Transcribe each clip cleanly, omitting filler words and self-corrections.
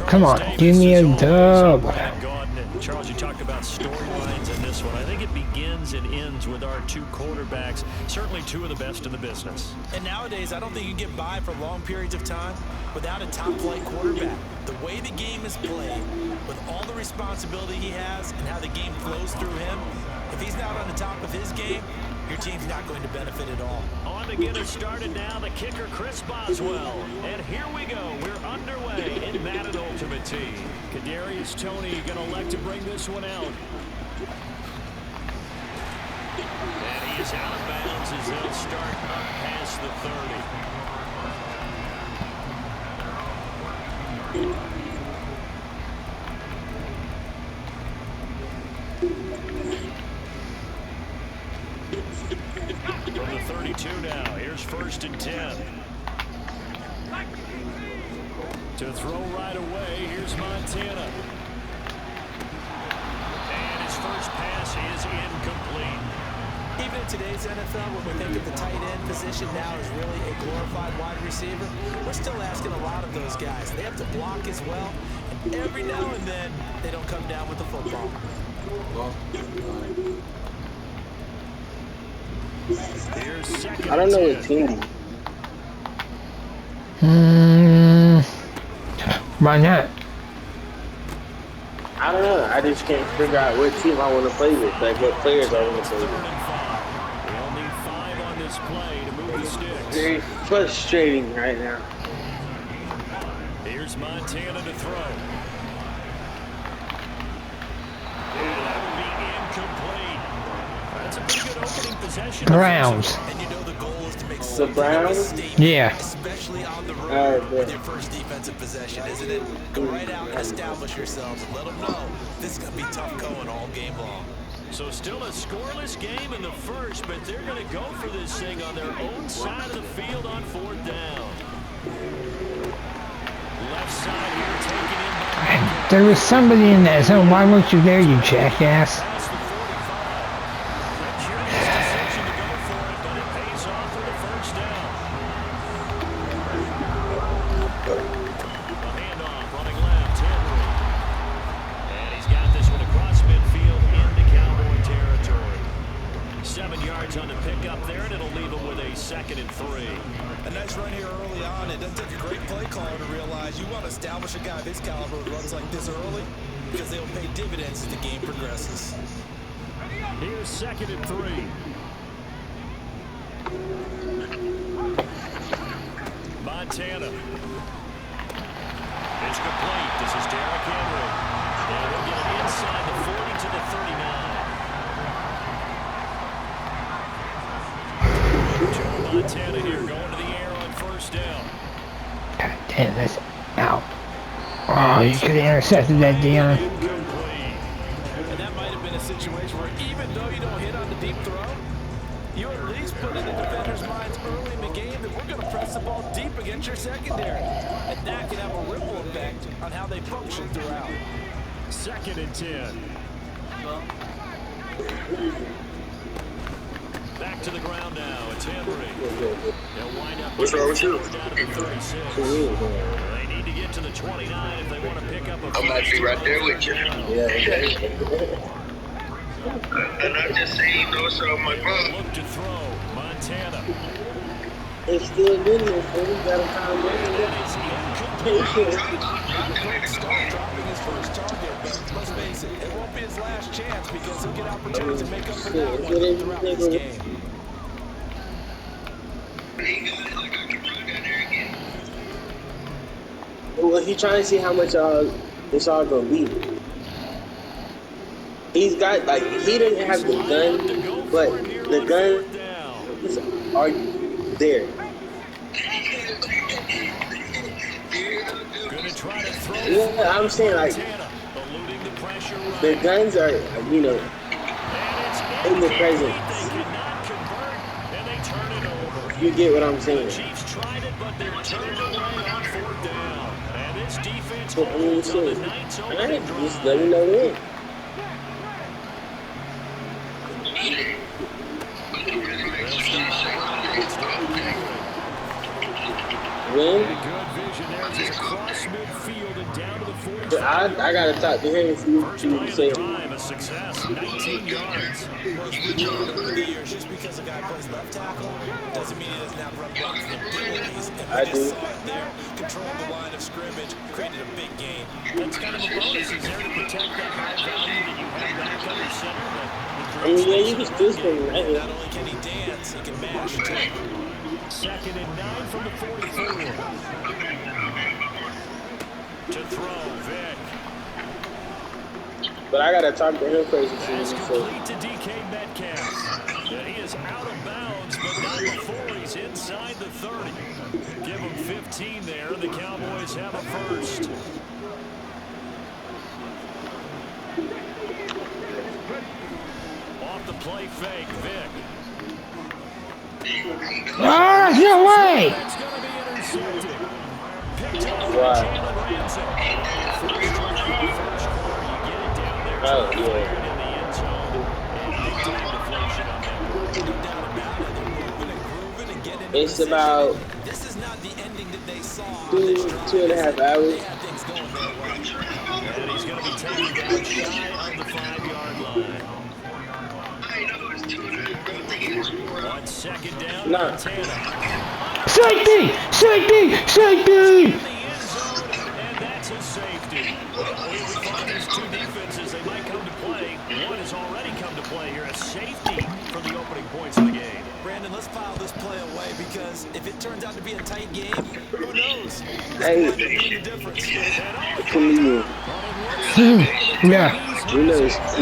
Come on, give me a dub. Charles, you talked about storylines in this one. I think it begins and ends with our two quarterbacks, certainly two of the best in the business. And nowadays, I don't think you can get by for long periods of time without a top-flight quarterback. The way the game is played, with all the responsibility he has and how the game flows through him, if he's not on the top of his game, your team's not going to benefit at all. On to get us started now, the kicker, Chris Boswell. And here we go. We're underway in Madden Ultimate Team. Kadarius Toney going to elect to bring this one out. And he is out of bounds as they'll start up past the 30. From the 32 now, here's 1st and 10. To throw right away, here's Montana. And his first pass is incomplete. Even in today's NFL, when we think of the tight end position now as really a glorified wide receiver, we're still asking a lot of those guys. They have to block as well, and every now and then, they don't come down with the football. I don't know what team. Why not? I don't know. I just can't figure out what team I want to play with. Like what players I want to play with. We'll need 5 on this play to move the sticks. Very frustrating right now. Here's Montana to throw. And that will be incomplete. That's a pretty good opening possession. Browns. And you know the goal is to make The Browns? Yeah. especially on the road with your first defensive possession, isn't it? Go right out and establish yourselves and let them know this is going to be tough going all game long. So still a scoreless game in the first, but they're going to go for this thing on their own side of the field on 4th down. Left side here taken in by... There was somebody in that zone. Why weren't you there, you jackass? On the pickup there, and it'll leave them with a 2nd and 3. A nice run here early on. It doesn't take a great play caller to realize you want to establish a guy this caliber with runs like this early because they'll pay dividends as the game progresses. Here's 2nd and 3. Montana. It's complete. This is Derrick Henry. And he'll get it inside the 40 to the 39. Montana here going to the air on 1st down. God damn, that's out. Oh, you could have intercepted that, Dion. And that might have been a situation where even though you don't hit on the deep throw, you at least put in the defender's minds early in the game that we're going to press the ball deep against your secondary. And that can have a ripple effect on how they function throughout. 2nd and 10. Back to the ground now. It's Henry. They'll wind up down to the 36. They need to get to the 29 if they want to pick up a... I'm actually right there with you. And I'm just saying, those are my brother. Look to throw. Montana. It's still good here, so we got to time Dropping his first target, but let's face it, it won't be his last chance because he'll get opportunities to make up for that one throughout this game. Well, he's trying to see how much it's all gonna be. He's got he doesn't have the gun, but the gun are there. Yeah, I'm saying the guns are in the presence. You get what I'm saying? Chiefs tried it, but they're turned away on 4th down. And this defense So, holds on the Knights' opening drive. just let me know when. Good vision there. It's across midfield and down to the But I gotta talk to him and see what First he play of the say. drive, a success, 19 yards. Well, as we've learned over the years, just because a guy plays left tackle doesn't mean he doesn't have run blocking abilities. And I we do. just saw it there. Controlled the line of scrimmage, created a big gain. That's kind of a bonus. Is there to protect that high value that you have back under center? I mean, yeah, you can still spin right here. Not only can he dance, he can mash too. 2nd and 9 from the 44. To throw, Vic. But I gotta talk to him first and see Pass what he say. complete to DK Metcalf. And he is out of bounds, but not before he's inside the 30. Give him 15 there, and the Cowboys have a first. Off the play fake, Vic. Ah, no way! That's going to be intercepted. Picked off by Wow. Jalen Ramsey. First drive, first quarter, you get it down there. Oh, Fired yeah. in the end zone. And big time deflation on that. No doubt about it. They're moving and grooving and getting into It's position. about This is not the ending that they saw on two, this drive. 2.5 hours. They had things going their way. And he's going to be taken down shy of the 5-yard line. I know it's 2.5. On 2nd down, Nah. Montana. Safety! Safety! Safety! In the end zone, and that's a safety. Well, we find these two defenses, they might come to play. One has already come to play here, a safety for the opening points of the game. Brandon, let's file this play away because if it turns out to be a tight game, who knows? Hey, This might be the difference. comedian. Yeah. You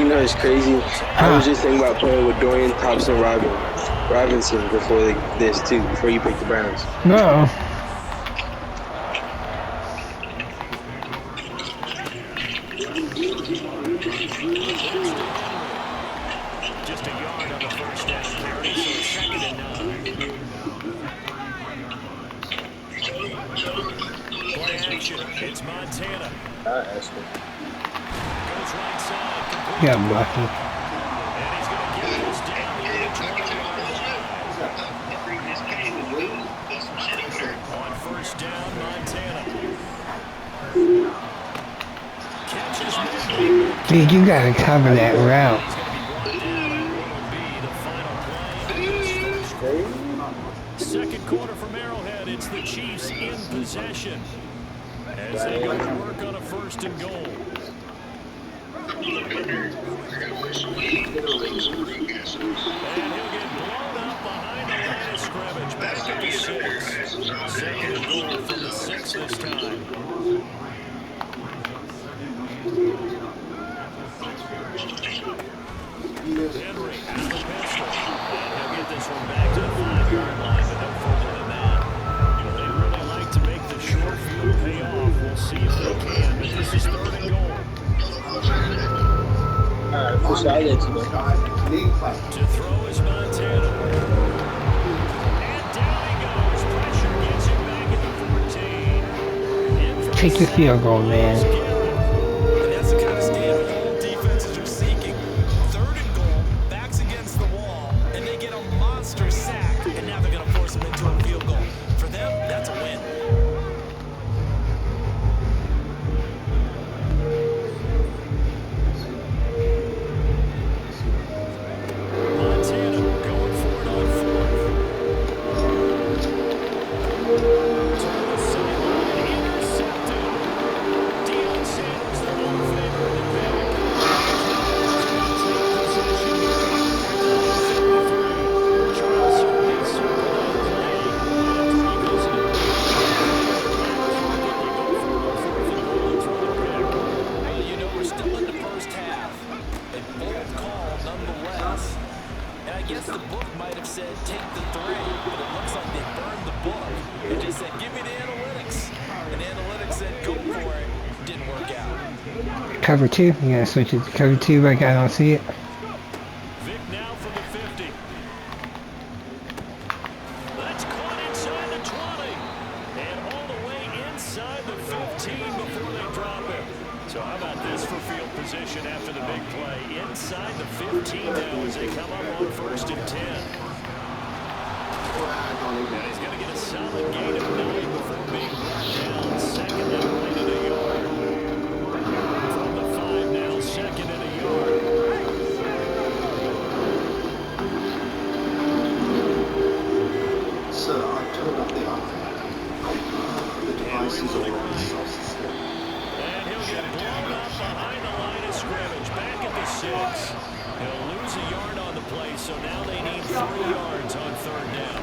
know it's crazy. I was just thinking about playing with Dorian Robinson before this too, before you picked the Browns. No. Just a yard on the first down carry, so it's 2nd and 9. Play action. It's Montana. I asked him. Goes right side. Complete. Yeah, Bucky. And he's going to get this down near the 20-yard line. On first down, Montana. Catches one. Dude, you gotta cover that route. He's going to be brought down, and what'll be the final play of this first quarter. Second quarter from Arrowhead. It's the Chiefs in possession as they go to work on a 1st and goal. And he'll get blown up behind the line of scrimmage. Back at the 6. 2nd and goal from the 6 this time. Henry out of the pistol. And he'll get this one back to the 5-yard line, but no further than that. They really like to make the short field pay off. We'll see if they can, but this is 3rd and goal. Alright, for sure, I'll let you know. To throw is Montana. And down he goes. Pressure gets him back at the 14. In for Take the field goal, man. And that's the kind of stand all defenses are seeking. 3rd and goal, backs against the wall, and they get a monster sack, and now they're going to force them into a field goal. For them, that's a win. Montana going for it on 4th. To the sideline, intercepted. Deion Sanders, the lone favorite in the pick. Charles Hartley circled on play after he goes in. They go for it on 4th and goal and throw the pick. Well, you know, we're still in the first half. A bold call nonetheless. And I guess the book might have said take the 3, but it looks like they burned the book. They just said, give me the analytics. And analytics said, go for it. Didn't work out. Cover 2. You gotta switch it to cover 2 like I don't see it. Vic now for the 50. That's caught inside the 20. And all the way inside the 15 before they drop it. So how about this for field position after the big play? Inside the 15 now as they come up on 1st and 10. And he's going to get a solid gain of 9 before being brought down. 2nd and right at a yard. So now they need 3 yards on 3rd down.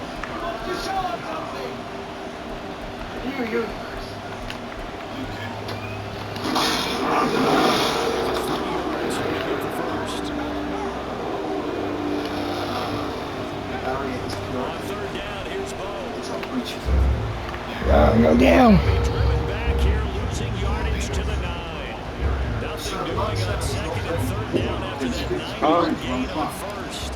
On 3rd down, here's Bo. Go down. Driven back here, losing yardage to the 9. Nothing doing on 2nd and 3rd down after that 9-yard gain on 1st.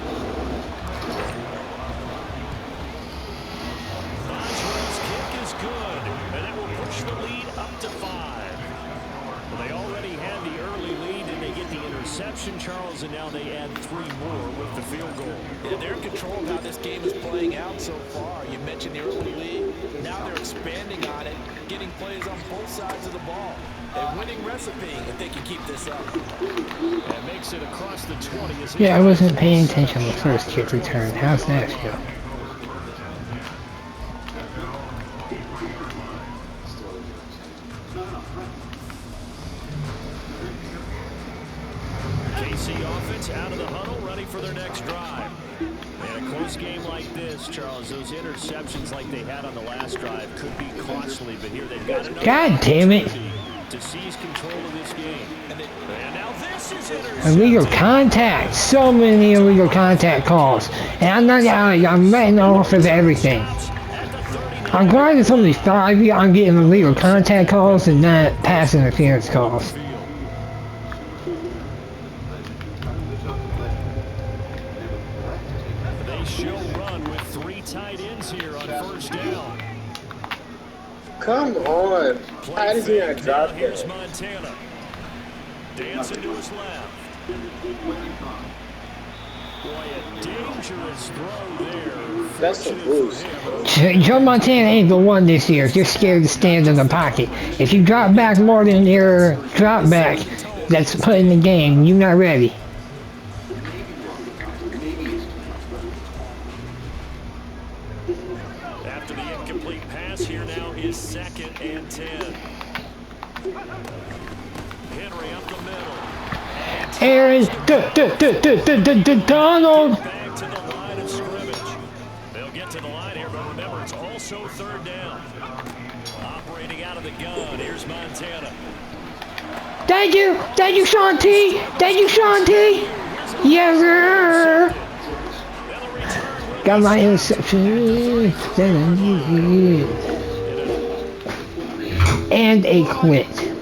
Boswell's kick is good, and that will push the lead up to 5. Well, they already had the early lead, and they get the interception, Charles, and now they add 3 more with the field goal. Yeah, they're in control of how this game is playing out so far. You mentioned the early lead. Now they're expanding on it, getting plays on both sides of the ball. A winning recipe if they can keep this up. That makes it across the 20. Yeah, I wasn't paying attention to the first kick return. How's that feel? KC offense out of the huddle, ready for their next drive. And a close game like this, Charles, those interceptions like they had on the last drive could be costly, but here they've got another God damn it. to seize control of this game. And now this is intercepted. Illegal contact. So many illegal contact calls. And I'm letting off of everything. I'm glad it's only 5. I'm getting illegal contact calls and not pass interference calls. They show run with 3 tight ends here on 1st down. Come on. How does he not drop Here's that? Montana. Dancing to his left. Boy, a dangerous throw there. That's a boost. Joe Montana ain't the one this year. Just scared to stand in the pocket. If you drop back more than your drop back that's put in the game, you're not ready. After the incomplete pass, here now is 2nd and 10. Henry up the middle. Aaron Donald. Back to the line of scrimmage. They'll get to the line here, but remember, it's also 3rd down. Operating out of the gun, here's Montana. Thank you, Sean T. Thank you, Sean T. Yes, sir. Got my interception. And a quit.